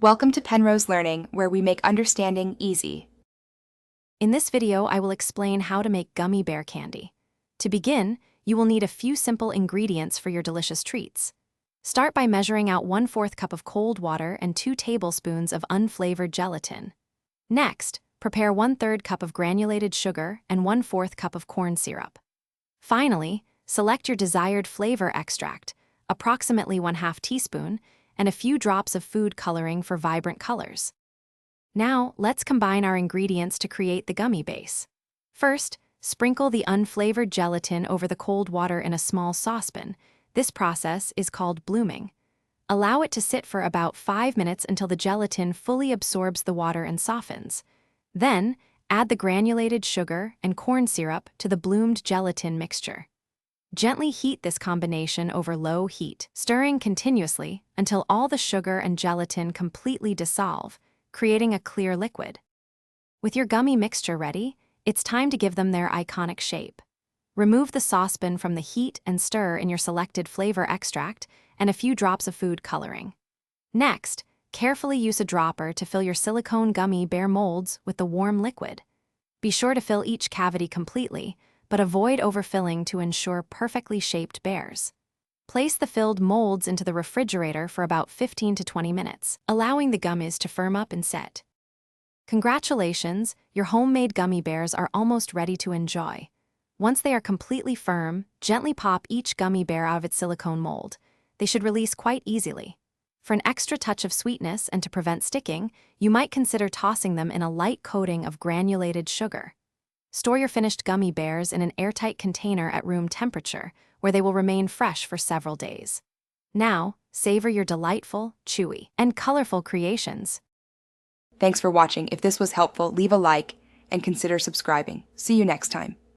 Welcome to Penrose Learning, where we make understanding easy. In this video, I will explain how to make gummy bear candy. To begin, you will need a few simple ingredients for your delicious treats. Start by measuring out 1/4 cup of cold water and 2 tablespoons of unflavored gelatin. Next, prepare 1/3 cup of granulated sugar and 1/4 cup of corn syrup. Finally, select your desired flavor extract, approximately 1/2 teaspoon, and a few drops of food coloring for vibrant colors. Now, let's combine our ingredients to create the gummy base. First, sprinkle the unflavored gelatin over the cold water in a small saucepan. This process is called blooming. Allow it to sit for about 5 minutes until the gelatin fully absorbs the water and softens. Then, add the granulated sugar and corn syrup to the bloomed gelatin mixture. Gently heat this combination over low heat, stirring continuously until all the sugar and gelatin completely dissolve, creating a clear liquid. With your gummy mixture ready, it's time to give them their iconic shape. Remove the saucepan from the heat and stir in your selected flavor extract and a few drops of food coloring. Next, carefully use a dropper to fill your silicone gummy bear molds with the warm liquid. Be sure to fill each cavity completely, but avoid overfilling to ensure perfectly shaped bears. Place the filled molds into the refrigerator for about 15 to 20 minutes, allowing the gummies to firm up and set. Congratulations, your homemade gummy bears are almost ready to enjoy. Once they are completely firm, gently pop each gummy bear out of its silicone mold. They should release quite easily. For an extra touch of sweetness and to prevent sticking, you might consider tossing them in a light coating of granulated sugar. Store your finished gummy bears in an airtight container at room temperature, where they will remain fresh for several days. Now, savor your delightful, chewy, and colorful creations. Thanks for watching. If this was helpful, leave a like and consider subscribing. See you next time.